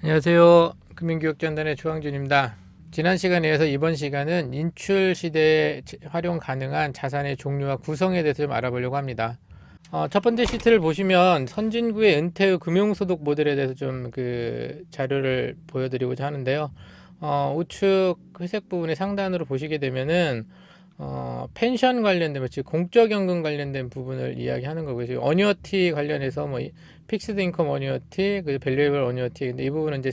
안녕하세요. 금융교육전단의 조항준입니다. 지난 시간에 이어서 이번 시간은 인출 시대에 활용 가능한 자산의 종류와 구성에 대해서 좀 알아보려고 합니다. 첫 번째 시트를 보시면 선진국의 은퇴 후 금융소득 모델에 대해서 좀 그 자료를 보여드리고자 하는데요. 우측 회색 부분의 상단으로 보시게 되면은 펜션 관련된, 즉 공적연금 관련된 부분을 이야기하는 거고요. 지금 어니어티 관련해서 뭐 픽스드 인컴 어니어티, 그 밸류에이블 어니어티. 근데 이 부분은 이제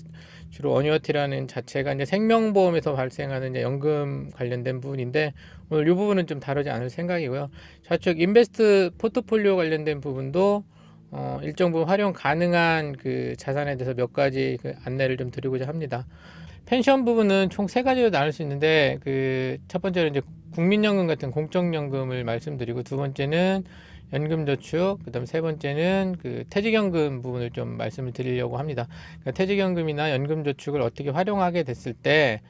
주로 어니어티라는 자체가 이제 생명보험에서 발생하는 이제 연금 관련된 부분인데, 오늘 이 부분은 좀 다루지 않을 생각이고요. 좌측 인베스트 포트폴리오 관련된 부분도 일정 부분 활용 가능한 그 자산에 대해서 몇 가지 그 안내를 좀 드리고자 합니다. 펜션 부분은 총 세 가지로 나눌 수 있는데, 그 첫 번째로 이제 국민연금 같은 공적연금을 말씀드리고, 두 번째는 연금저축, 그 다음 세 번째는 그 퇴직연금 부분을 좀 말씀을 드리려고 합니다. 그러니까 퇴직연금이나 연금저축을 어떻게 활용하게 됐을 때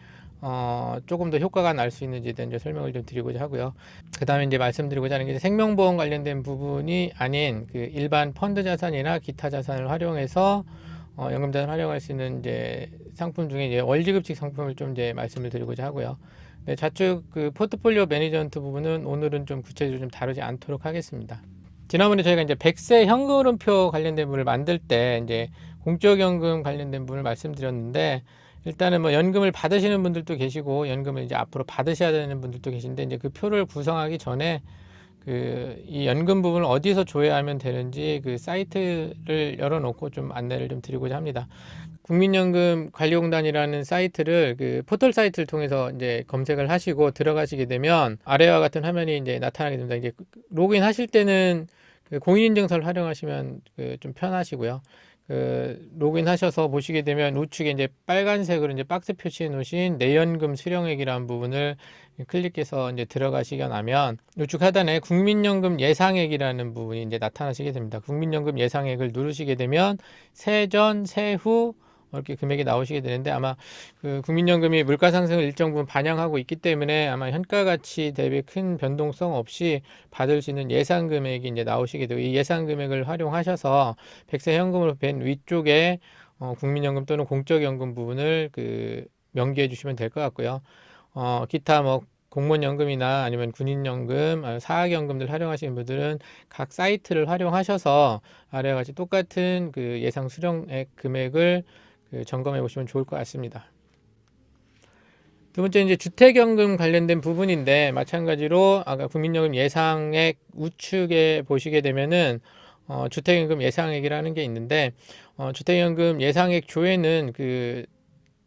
조금 더 효과가 날 수 있는지에 대한 이제 설명을 좀 드리고자 하고요. 그 다음에 이제 말씀드리고자 하는 게 생명보험 관련된 부분이 아닌 그 일반 펀드 자산이나 기타 자산을 활용해서 연금자산을 활용할 수 있는 이제 상품 중에 이제 월지급식 상품을 좀 이제 말씀을 드리고자 하고요. 네, 좌측 그 포트폴리오 매니지먼트 부분은 오늘은 좀 구체적으로 좀 다루지 않도록 하겠습니다. 지난번에 저희가 이제 100세 현금흐름표 관련된 부분을 만들 때 이제 공적연금 관련된 부분을 말씀드렸는데, 일단은 뭐 연금을 받으시는 분들도 계시고 연금을 이제 앞으로 받으셔야 되는 분들도 계신데, 이제 그 표를 구성하기 전에 이 연금 부분을 어디서 조회하면 되는지 그 사이트를 열어놓고 좀 안내를 좀 드리고자 합니다. 국민연금 관리공단이라는 사이트를 그 포털 사이트를 통해서 이제 검색을 하시고 들어가시게 되면 아래와 같은 화면이 이제 나타나게 됩니다. 이제 로그인 하실 때는 그 공인인증서를 활용하시면 좀 편하시고요. 로그인 하셔서 보시게 되면 우측에 이제 빨간색으로 이제 박스 표시해 놓으신 내연금 수령액이라는 부분을 클릭해서 이제 들어가시게 나면 우측 하단에 국민연금 예상액이라는 부분이 이제 나타나시게 됩니다. 국민연금 예상액을 누르시게 되면 세전, 세후 이렇게 금액이 나오시게 되는데, 아마 그 국민연금이 물가 상승을 일정 부분 반영하고 있기 때문에 아마 현가 가치 대비 큰 변동성 없이 받을 수 있는 예상 금액이 이제 나오시게 되고, 이 예상 금액을 활용하셔서 100세 현금으로 뺀 위쪽에 국민연금 또는 공적연금 부분을 명기해 주시면 될 것 같고요. 기타 뭐 공무원연금이나 아니면 군인연금, 사학연금들 활용하시는 분들은 각 사이트를 활용하셔서 아래와 같이 똑같은 그 예상 수령액 금액을 점검해 보시면 좋을 것 같습니다. 두 번째 이제 주택연금 관련된 부분인데, 마찬가지로 아까 국민연금 예상액 우측에 보시게 되면은 주택연금 예상액이라는 게 있는데, 주택연금 예상액 조회는 그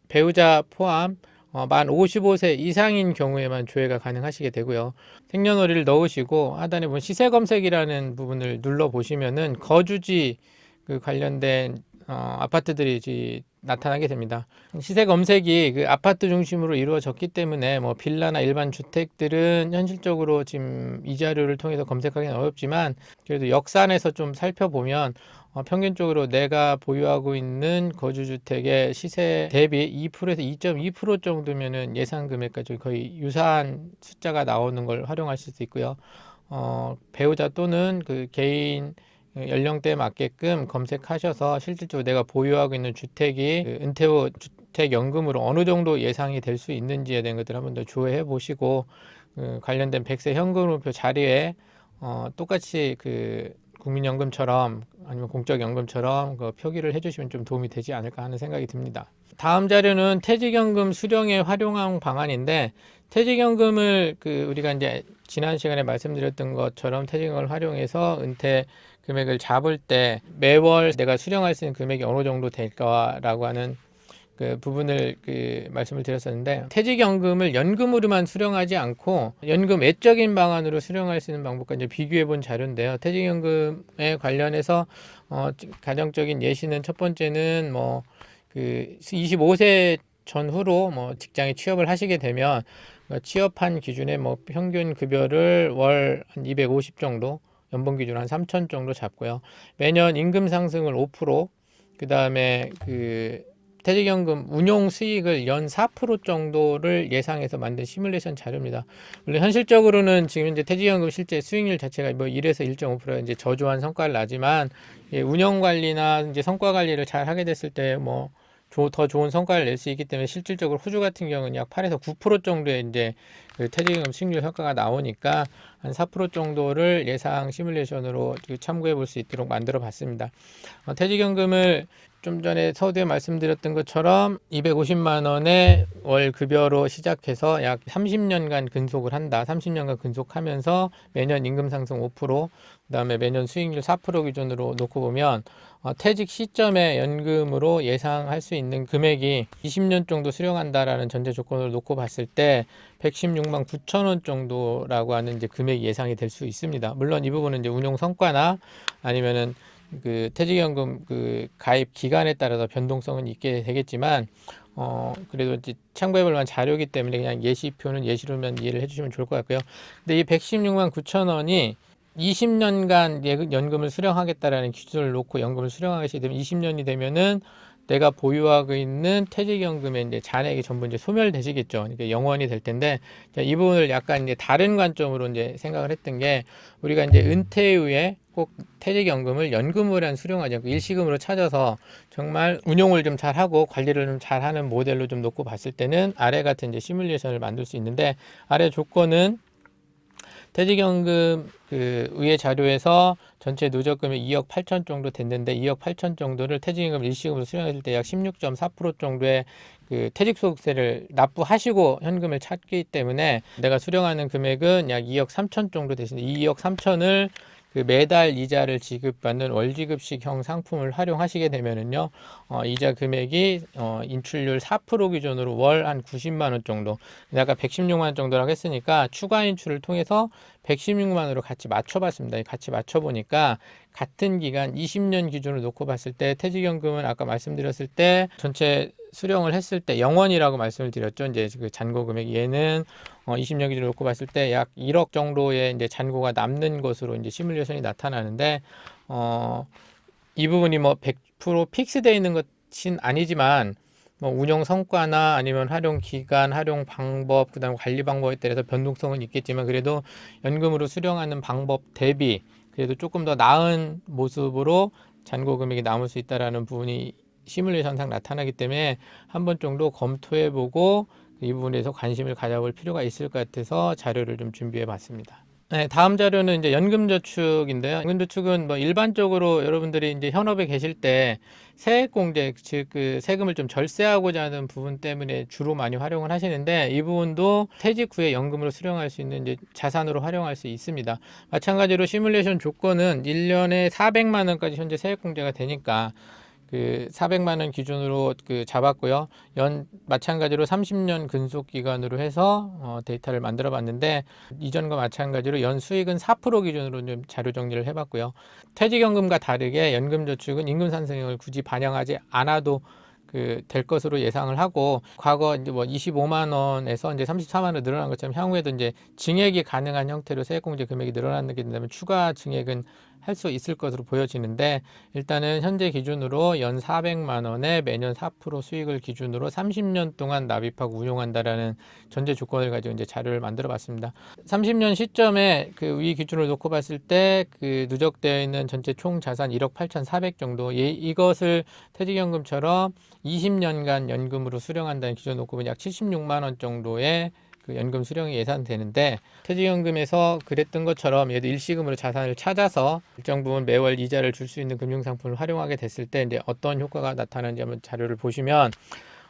배우자 포함 만 55세 이상인 경우에만 조회가 가능하시게 되고요. 생년월일을 넣으시고 하단에 보면 시세검색이라는 부분을 눌러 보시면은 거주지 관련된 아파트들이 나타나게 됩니다. 시세 검색이 그 아파트 중심으로 이루어졌기 때문에 뭐 빌라나 일반 주택들은 현실적으로 지금 이 자료를 통해서 검색하기는 어렵지만, 그래도 역산해서 좀 살펴보면 평균적으로 내가 보유하고 있는 거주주택의 시세 대비 2%에서 2.2% 정도면은 예상 금액까지 거의 유사한 숫자가 나오는 걸 활용하실 수 있고요. 배우자 또는 그 개인 연령대에 맞게끔 검색하셔서 실질적으로 내가 보유하고 있는 주택이 은퇴 후 주택연금으로 어느 정도 예상이 될 수 있는지에 대한 것들을 한번 더 조회해 보시고, 관련된 100세 현금흐름표 자리에 똑같이 국민연금처럼 아니면 공적연금처럼 그 표기를 해주시면 좀 도움이 되지 않을까 하는 생각이 듭니다. 다음 자료는 퇴직연금 수령에 활용한 방안인데, 퇴직연금을 우리가 이제 지난 시간에 말씀드렸던 것처럼 퇴직연금을 활용해서 은퇴 금액을 잡을 때 매월 내가 수령할 수 있는 금액이 어느 정도 될까라고 하는 그 부분을 말씀을 드렸었는데, 퇴직연금을 연금으로만 수령하지 않고 연금 외적인 방안으로 수령할 수 있는 방법과 이제 비교해 본 자료인데요. 퇴직연금에 관련해서 가정적인 예시는, 첫 번째는 25세 전후로 직장에 취업을 하시게 되면 취업한 기준에 평균 급여를 월 한 250 정도, 연봉 기준 한 3천 정도 잡고요. 매년 임금 상승을 5%, 그 다음에 퇴직연금 운용 수익을 연 4% 정도를 예상해서 만든 시뮬레이션 자료입니다. 물론 현실적으로는 지금 이제 퇴직연금 실제 수익률 자체가 1에서 1.5%가 이제 저조한 성과를 나지만, 운영 관리나 이제 성과 관리를 잘 하게 됐을 때 더 좋은 성과를 낼 수 있기 때문에, 실질적으로 호주 같은 경우는 약 8에서 9% 정도의 이제 퇴직연금 수익률 효과가 나오니까 한 4% 정도를 예상 시뮬레이션으로 참고해 볼 수 있도록 만들어 봤습니다. 퇴직연금을 좀 전에 서두에 말씀드렸던 것처럼 250만 원의 월 급여로 시작해서 약 30년간 근속을 한다. 30년간 근속하면서 매년 임금 상승 5%, 그다음에 매년 수익률 4% 기준으로 놓고 보면 퇴직 시점에 연금으로 예상할 수 있는 금액이 20년 정도 수령한다라는 전제 조건을 놓고 봤을 때 116만 9천 원 정도라고 하는 이제 금액이 예상이 될 수 있습니다. 물론 이 부분은 이제 운용 성과나 아니면은 퇴직연금 가입 기간에 따라서 변동성은 있게 되겠지만, 그래도 이제 참고해볼 만한 자료이기 때문에 그냥 예시표는 예시로만 이해를 해주시면 좋을 것 같고요. 근데 이 116만 9천 원이 20년간 연금을 수령하겠다라는 기준을 놓고 연금을 수령하게 되면 20년이 되면은 내가 보유하고 있는 퇴직연금의 이제 잔액이 전부 이제 소멸되시겠죠. 그러니까 영원이 될 텐데, 이 부분을 약간 이제 다른 관점으로 이제 생각을 했던 게, 우리가 이제 은퇴 후에 꼭 퇴직연금을 연금으로 수령하지 않고 일시금으로 찾아서 정말 운용을 좀 잘하고 관리를 좀 잘하는 모델로 좀 놓고 봤을 때는 아래 같은 이제 시뮬레이션을 만들 수 있는데, 아래 조건은 퇴직연금 의회 자료에서 전체 누적금이 2억 8천 정도 됐는데, 2억 8천 정도를 퇴직연금 일시금으로 수령했을 때 약 16.4% 정도의 퇴직소득세를 납부하시고 현금을 찾기 때문에 내가 수령하는 금액은 약 2억 3천 정도 되시는데, 2억 3천을 매달 이자를 지급받는 월지급식형 상품을 활용하시게 되면은요, 이자 금액이 인출률 4% 기준으로 월 한 90만 원 정도, 아까 116만 원 정도라고 했으니까 추가 인출을 통해서 116만 원으로 같이 맞춰봤습니다. 같이 맞춰보니까 같은 기간 20년 기준으로 놓고 봤을 때 퇴직연금은 아까 말씀드렸을 때 전체 수령을 했을 때 영원이라고 말씀을 드렸죠. 이제 잔고 금액, 얘는 20년 기준으로 놓고 봤을 때 약 1억 정도의 이제 잔고가 남는 것으로 이제 시뮬레이션이 나타나는데, 이 부분이 100% 픽스되어 있는 것은 아니지만, 운영 성과나 아니면 활용 기간, 활용 방법, 그다음 관리 방법에 따라서 변동성은 있겠지만, 그래도 연금으로 수령하는 방법 대비 그래도 조금 더 나은 모습으로 잔고 금액이 남을 수 있다라는 부분이 시뮬레이션상 나타나기 때문에 한 번 정도 검토해보고 이 부분에서 관심을 가져볼 필요가 있을 것 같아서 자료를 좀 준비해 봤습니다. 네, 다음 자료는 이제 연금저축인데요. 연금저축은 일반적으로 여러분들이 이제 현업에 계실 때 세액공제, 즉 세금을 좀 절세하고자 하는 부분 때문에 주로 많이 활용을 하시는데, 이 부분도 퇴직 후에 연금으로 수령할 수 있는 이제 자산으로 활용할 수 있습니다. 마찬가지로 시뮬레이션 조건은 1년에 400만 원까지 현재 세액공제가 되니까 400만 원 기준으로 잡았고요. 마찬가지로 30년 근속 기간으로 해서 데이터를 만들어 봤는데, 이전과 마찬가지로 연 수익은 4% 기준으로 좀 자료 정리를 해 봤고요. 퇴직연금과 다르게 연금저축은 임금 상승을 굳이 반영하지 않아도 될 것으로 예상을 하고, 과거 이제 25만 원에서 이제 34만 원 늘어난 것처럼 향후에도 이제 증액이 가능한 형태로 세액공제 금액이 늘어나게 된다면 추가 증액은 할 수 있을 것으로 보여지는데, 일단은 현재 기준으로 연 400만 원에 매년 4% 수익을 기준으로 30년 동안 납입하고 운용한다라는 전제 조건을 가지고 이제 자료를 만들어 봤습니다. 30년 시점에 위 기준을 놓고 봤을 때 누적되어 있는 전체 총 자산 1억 8,400 정도, 이것을 퇴직연금처럼 20년간 연금으로 수령한다는 기준을 놓고 보면 약 76만 원 정도의 그 연금 수령이 예상되는데, 퇴직연금에서 그랬던 것처럼 얘도 일시금으로 자산을 찾아서 일정 부분 매월 이자를 줄 수 있는 금융상품을 활용하게 됐을 때 이제 어떤 효과가 나타나는지 한번 자료를 보시면,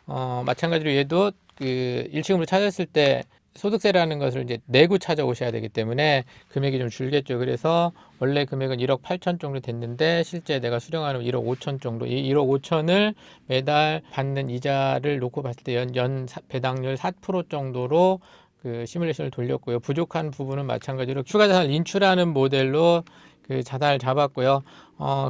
마찬가지로 얘도 그 일시금으로 찾았을 때 소득세라는 것을 이제 내고 찾아오셔야 되기 때문에 금액이 좀 줄겠죠. 그래서 원래 금액은 1억 8천 정도 됐는데 실제 내가 수령하는 1억 5천 정도, 이 1억 5천을 매달 받는 이자를 놓고 봤을 때 연 배당률 4% 정도로 그 시뮬레이션을 돌렸고요. 부족한 부분은 마찬가지로 추가 자산을 인출하는 모델로 그 자산을 잡았고요.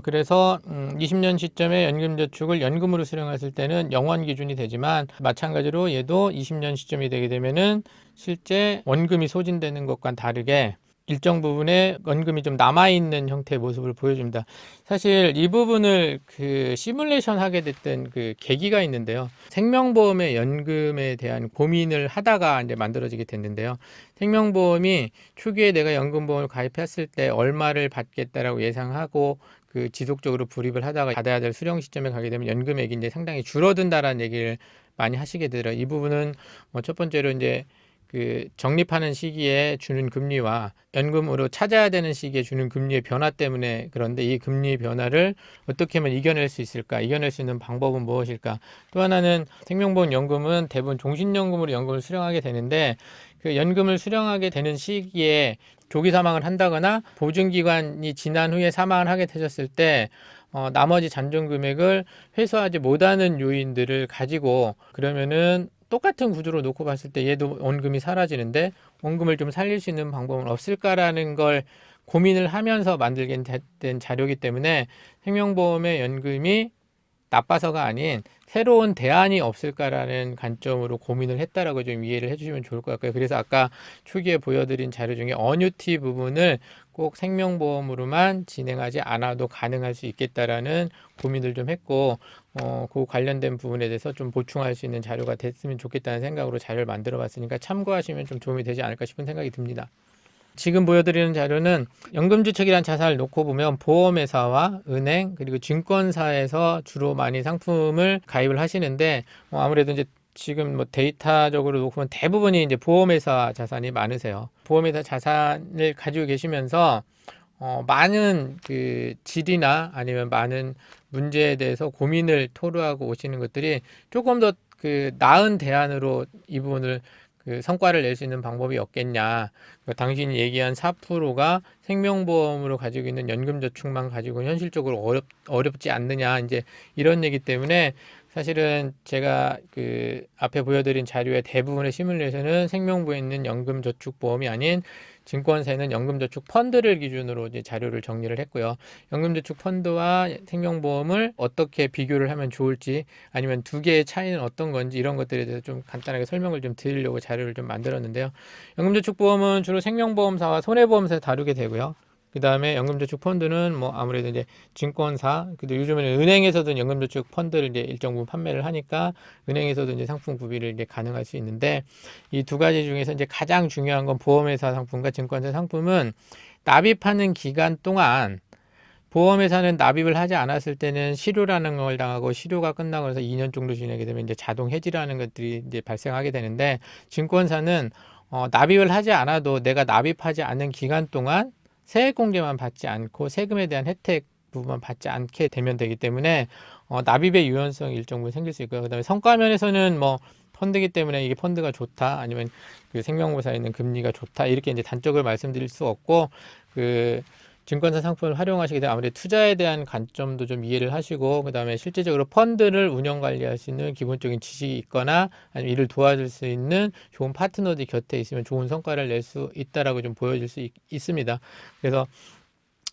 그래서 20년 시점에 연금저축을 연금으로 수령했을 때는 영원 기준이 되지만, 마찬가지로 얘도 20년 시점이 되게 되면은 실제 원금이 소진되는 것과는 다르게 일정 부분의 원금이 좀 남아있는 형태의 모습을 보여줍니다. 사실 이 부분을 그 시뮬레이션 하게 됐던 그 계기가 있는데요. 생명보험의 연금에 대한 고민을 하다가 이제 만들어지게 됐는데요. 생명보험이 초기에 내가 연금보험을 가입했을 때 얼마를 받겠다라고 예상하고 그 지속적으로 불입을 하다가 받아야 될 수령 시점에 가게 되면 연금액이 이제 상당히 줄어든다라는 얘기를 많이 하시게 되더라고요. 이 부분은 뭐 첫 번째로 이제 그 적립하는 시기에 주는 금리와 연금으로 찾아야 되는 시기에 주는 금리의 변화 때문에 그런데, 이 금리 변화를 어떻게 하면 이겨낼 수 있을까? 이겨낼 수 있는 방법은 무엇일까? 또 하나는 생명보험 연금은 대부분 종신연금으로 연금을 수령하게 되는데, 그 연금을 수령하게 되는 시기에 조기 사망을 한다거나 보증기간이 지난 후에 사망을 하게 되셨을 때 나머지 잔존 금액을 회수하지 못하는 요인들을 가지고, 그러면은 똑같은 구조로 놓고 봤을 때 얘도 원금이 사라지는데 원금을 좀 살릴 수 있는 방법은 없을까라는 걸 고민을 하면서 만들게 된 자료이기 때문에, 생명보험의 연금이 나빠서가 아닌 새로운 대안이 없을까라는 관점으로 고민을 했다라고 좀 이해를 해주시면 좋을 것 같고요. 그래서 아까 초기에 보여드린 자료 중에 어뉴티 부분을 꼭 생명보험으로만 진행하지 않아도 가능할 수 있겠다라는 고민을 좀 했고, 그 관련된 부분에 대해서 좀 보충할 수 있는 자료가 됐으면 좋겠다는 생각으로 자료를 만들어 봤으니까 참고하시면 좀 도움이 되지 않을까 싶은 생각이 듭니다. 지금 보여드리는 자료는 연금저축이란 자산을 놓고 보면 보험회사와 은행 그리고 증권사에서 주로 많이 상품을 가입을 하시는데, 아무래도 이제 지금 뭐 데이터적으로 놓고 보면 대부분이 이제 보험회사 자산이 많으세요. 보험회사 자산을 가지고 계시면서 많은 그 질이나 아니면 많은 문제에 대해서 고민을 토로하고 오시는 것들이 조금 더 그 나은 대안으로 이 부분을 그 성과를 낼 수 있는 방법이 없겠냐. 당신이 얘기한 4%가 생명보험으로 가지고 있는 연금저축만 가지고 현실적으로 어렵지 않느냐. 이제 이런 얘기 때문에 사실은 제가 그 앞에 보여드린 자료의 대부분의 시뮬레이션은 생명부에 있는 연금저축보험이 아닌 증권사에는 연금저축 펀드를 기준으로 이제 자료를 정리를 했고요. 연금저축 펀드와 생명보험을 어떻게 비교를 하면 좋을지, 아니면 두 개의 차이는 어떤 건지, 이런 것들에 대해서 좀 간단하게 설명을 좀 드리려고 자료를 좀 만들었는데요. 연금저축보험은 주로 생명보험사와 손해보험사에서 다루게 되고요. 그 다음에 연금저축 펀드는 뭐 아무래도 이제 증권사, 그리고 요즘에는 은행에서도 연금저축 펀드를 이제 일정 부분 판매를 하니까 은행에서도 이제 상품 구비를 이제 가능할 수 있는데, 이 두 가지 중에서 이제 가장 중요한 건 보험회사 상품과 증권사 상품은 납입하는 기간 동안, 보험회사는 납입을 하지 않았을 때는 실효라는 걸 당하고, 실효가 끝나고 나서 2년 정도 지나게 되면 이제 자동 해지라는 것들이 이제 발생하게 되는데, 증권사는 납입을 하지 않아도 내가 납입하지 않는 기간 동안 세액공제만 받지 않고 세금에 대한 혜택 부분만 받지 않게 되면 되기 때문에 납입의 유연성이 일정 부분 생길 수 있고요. 그다음에 성과면에서는 뭐 펀드기 때문에 이게 펀드가 좋다, 아니면 그 생명보험사에 있는 금리가 좋다, 이렇게 이제 단적으로 말씀드릴 수 없고, 그 증권사 상품을 활용하시게 되면 아무래도 투자에 대한 관점도 좀 이해를 하시고, 그 다음에 실제적으로 펀드를 운영 관리할 수 있는 기본적인 지식이 있거나 아니면 이를 도와줄 수 있는 좋은 파트너들이 곁에 있으면 좋은 성과를 낼 수 있다라고 좀 보여질 수 있습니다. 그래서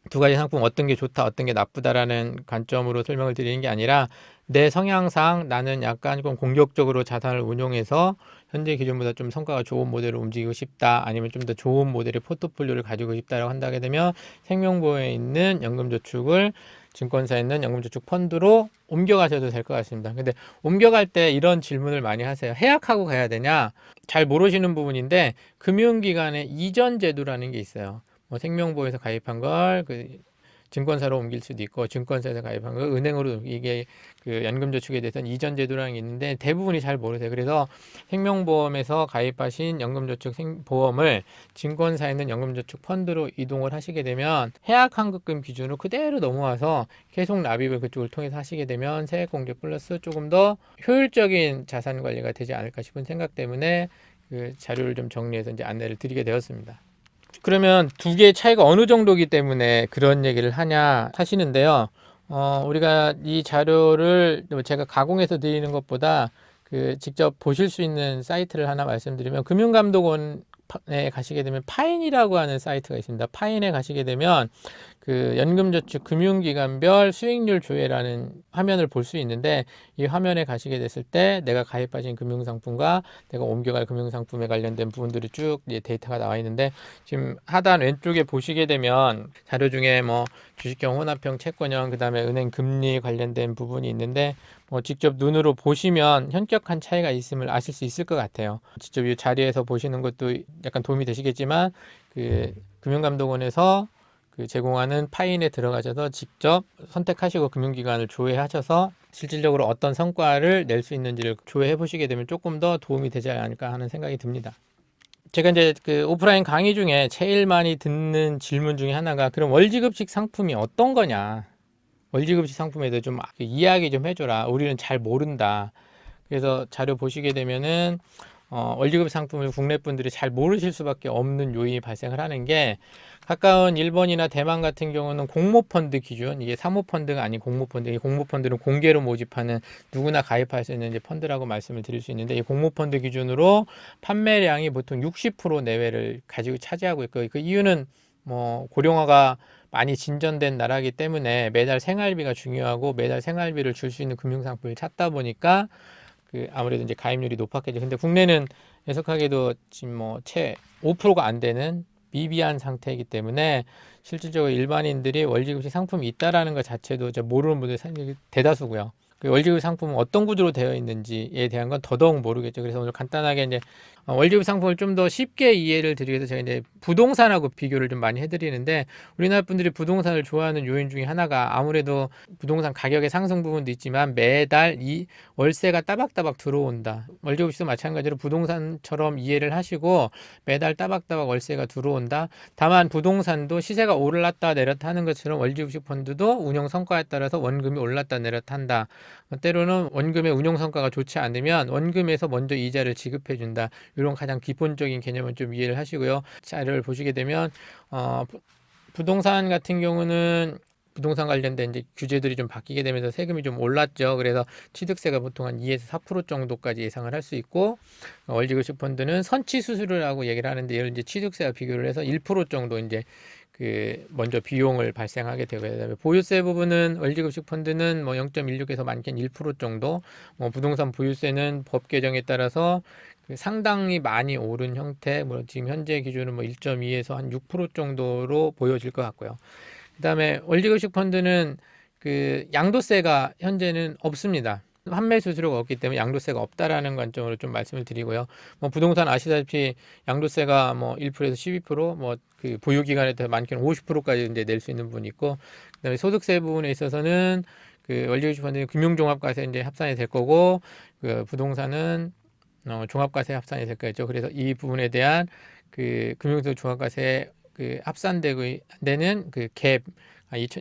두 가지 상품 어떤 게 좋다, 어떤 게 나쁘다라는 관점으로 설명을 드리는 게 아니라, 내 성향상 나는 약간 좀 공격적으로 자산을 운용해서 현재 기준보다 좀 성과가 좋은 모델로 움직이고 싶다, 아니면 좀 더 좋은 모델의 포트폴리오를 가지고 싶다라고 한다게 되면 생명보험에 있는 연금저축을 증권사에 있는 연금저축 펀드로 옮겨가셔도 될 것 같습니다. 근데 옮겨갈 때 이런 질문을 많이 하세요. 해약하고 가야 되냐? 잘 모르시는 부분인데, 금융기관의 이전 제도라는 게 있어요. 뭐 생명보험에서 가입한 걸 증권사로 옮길 수도 있고 증권사에서 가입한 거 은행으로 이게 그 연금저축에 대해서는 이전 제도라는 게 있는데 대부분이 잘 모르세요. 그래서 생명보험에서 가입하신 연금저축 보험을 증권사에 있는 연금저축 펀드로 이동을 하시게 되면 해약환급금 기준으로 그대로 넘어와서 계속 납입을 그쪽을 통해서 하시게 되면 세액공제 플러스 조금 더 효율적인 자산 관리가 되지 않을까 싶은 생각 때문에 그 자료를 좀 정리해서 이제 안내를 드리게 되었습니다. 그러면 두 개의 차이가 어느 정도이기 때문에 그런 얘기를 하냐 하시는데요. 우리가 이 자료를 제가 가공해서 드리는 것보다 그 직접 보실 수 있는 사이트를 하나 말씀드리면 금융감독원에 가시게 되면 파인이라고 하는 사이트가 있습니다. 파인에 가시게 되면 그 연금저축 금융기관별 수익률 조회라는 화면을 볼 수 있는데 이 화면에 가시게 됐을 때 내가 가입하신 금융상품과 내가 옮겨갈 금융상품에 관련된 부분들이 쭉 데이터가 나와 있는데 지금 하단 왼쪽에 보시게 되면 자료 중에 뭐 주식형, 혼합형, 채권형, 그 다음에 은행 금리 관련된 부분이 있는데 뭐 직접 눈으로 보시면 현격한 차이가 있음을 아실 수 있을 것 같아요. 직접 이 자리에서 보시는 것도 약간 도움이 되시겠지만 그 금융감독원에서 그 제공하는 파인에 들어가셔서 직접 선택하시고 금융기관을 조회하셔서 실질적으로 어떤 성과를 낼 수 있는지를 조회해 보시게 되면 조금 더 도움이 되지 않을까 하는 생각이 듭니다. 제가 이제 그 오프라인 강의 중에 제일 많이 듣는 질문 중에 하나가 그럼 월지급식 상품이 어떤 거냐? 월지급식 상품에 대해 좀 이야기 좀 해줘라. 우리는 잘 모른다. 그래서 자료 보시게 되면은 월지급 상품을 국내 분들이 잘 모르실 수밖에 없는 요인이 발생을 하는 게 가까운 일본이나 대만 같은 경우는 공모펀드 기준, 이게 사모펀드가 아닌 공모펀드, 이 공모펀드는 공개로 모집하는 누구나 가입할 수 있는 이제 펀드라고 말씀을 드릴 수 있는데 이 공모펀드 기준으로 판매량이 보통 60% 내외를 가지고 차지하고 있고 그 이유는 뭐 고령화가 많이 진전된 나라이기 때문에 매달 생활비가 중요하고 매달 생활비를 줄 수 있는 금융상품을 찾다 보니까 그 아무래도 이제 가입률이 높았겠죠. 근데 국내는 애석하게도 지금 뭐 채 5%가 안 되는 미비한 상태이기 때문에 실질적으로 일반인들이 월지급식 상품이 있다라는 것 자체도 모르는 분들이 대다수고요. 그 월지급 상품은 어떤 구조로 되어 있는지에 대한 건 더더욱 모르겠죠. 그래서 오늘 간단하게 이제 월지급 상품을 좀 더 쉽게 이해를 드리기 위해서 제가 이제 부동산하고 비교를 좀 많이 해드리는데 우리나라 분들이 부동산을 좋아하는 요인 중에 하나가 아무래도 부동산 가격의 상승 부분도 있지만 매달 이 월세가 따박따박 들어온다. 월지급식도 마찬가지로 부동산처럼 이해를 하시고 매달 따박따박 월세가 들어온다. 다만 부동산도 시세가 올랐다 내렸다 하는 것처럼 월지급식 펀드도 운영 성과에 따라서 원금이 올랐다 내렸다 한다. 때로는 원금의 운용 성과가 좋지 않으면 원금에서 먼저 이자를 지급해 준다. 이런 가장 기본적인 개념을 좀 이해를 하시고요. 자료를 보시게 되면 부동산 같은 경우는 부동산 관련된 이제 규제들이 좀 바뀌게 되면서 세금이 좀 올랐죠. 그래서 취득세가 보통 한 2에서 4% 정도까지 예상을 할 수 있고 월지급식 펀드는 선취 수수료를 하고 얘기를 하는데 이걸 이제 취득세와 비교를 해서 1% 정도 이제 그 먼저 비용을 발생하게 되고 그다음에 보유세 부분은 월지급식 펀드는 뭐 0.16에서 많게는 1% 정도, 뭐 부동산 보유세는 법 개정에 따라서 그 상당히 많이 오른 형태, 뭐 지금 현재 기준은 뭐 1.2에서 한 6% 정도로 보여질 것 같고요. 그다음에 월지급식 펀드는 그 양도세가 현재는 없습니다. 판매 수수료가 없기 때문에 양도세가 없다라는 관점으로 좀 말씀을 드리고요. 뭐 부동산 아시다시피 양도세가 뭐 1%에서 12%, 뭐 그 보유 기간에 따라 많게는 50%까지 이제 낼 수 있는 부분이 있고, 그다음에 소득세 부분에 있어서는 그 월지급식 펀드는 금융종합과세 이제 합산이 될 거고, 그 부동산은 종합과세 합산이 될 거겠죠. 그래서 이 부분에 대한 그 금융소 종합과세 그 합산되고 되는 그 갭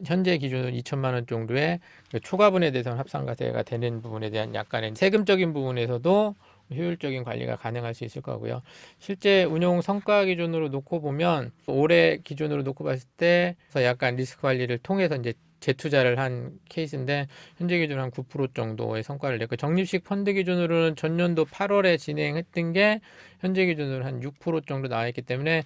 현재 기준으로 2천만 원 정도의 그 초과분에 대해서는 합산과세가 되는 부분에 대한 약간의 세금적인 부분에서도 효율적인 관리가 가능할 수 있을 거고요. 실제 운용 성과 기준으로 놓고 보면 올해 기준으로 놓고 봤을 때 약간 리스크 관리를 통해서 이제 재투자를 한 케이스인데 현재 기준 한 9% 정도의 성과를 냈고 적립식 펀드 기준으로는 전년도 8월에 진행했던 게 현재 기준으로 한 6% 정도 나와 있기 때문에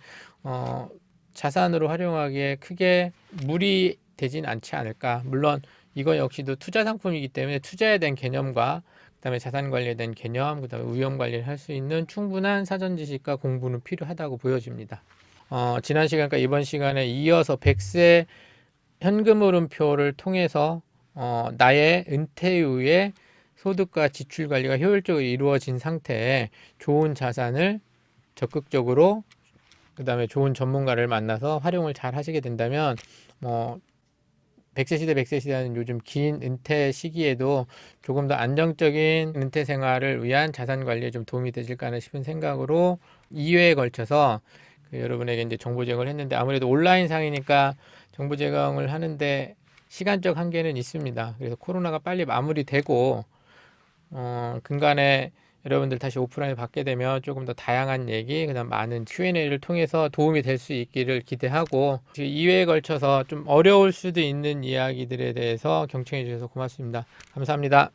자산으로 활용하기에 크게 무리되진 않지 않을까. 물론 이거 역시도 투자 상품이기 때문에 투자에 대한 개념과 그다음에 자산 관리에 대한 개념, 그다음에 위험 관리를 할 수 있는 충분한 사전 지식과 공부는 필요하다고 보여집니다. 지난 시간과 이번 시간에 이어서 100세 현금 흐름표를 통해서 나의 은퇴 이후에 소득과 지출 관리가 효율적으로 이루어진 상태에 좋은 자산을 적극적으로 그다음에 좋은 전문가를 만나서 활용을 잘 하시게 된다면 뭐 100세 시대, 100세 시대는 요즘 긴 은퇴 시기에도 조금 더 안정적인 은퇴 생활을 위한 자산 관리에 좀 도움이 되실까 하는 싶은 생각으로 2회에 걸쳐서 여러분에게 이제 정보 제공을 했는데, 아무래도 온라인 상이니까 정보 제공을 하는데 시간적 한계는 있습니다. 그래서 코로나가 빨리 마무리되고 근간에 여러분들 다시 오프라인을 받게 되면 조금 더 다양한 얘기, 그다음 많은 Q&A를 통해서 도움이 될 수 있기를 기대하고, 2회에 걸쳐서 좀 어려울 수도 있는 이야기들에 대해서 경청해 주셔서 고맙습니다. 감사합니다.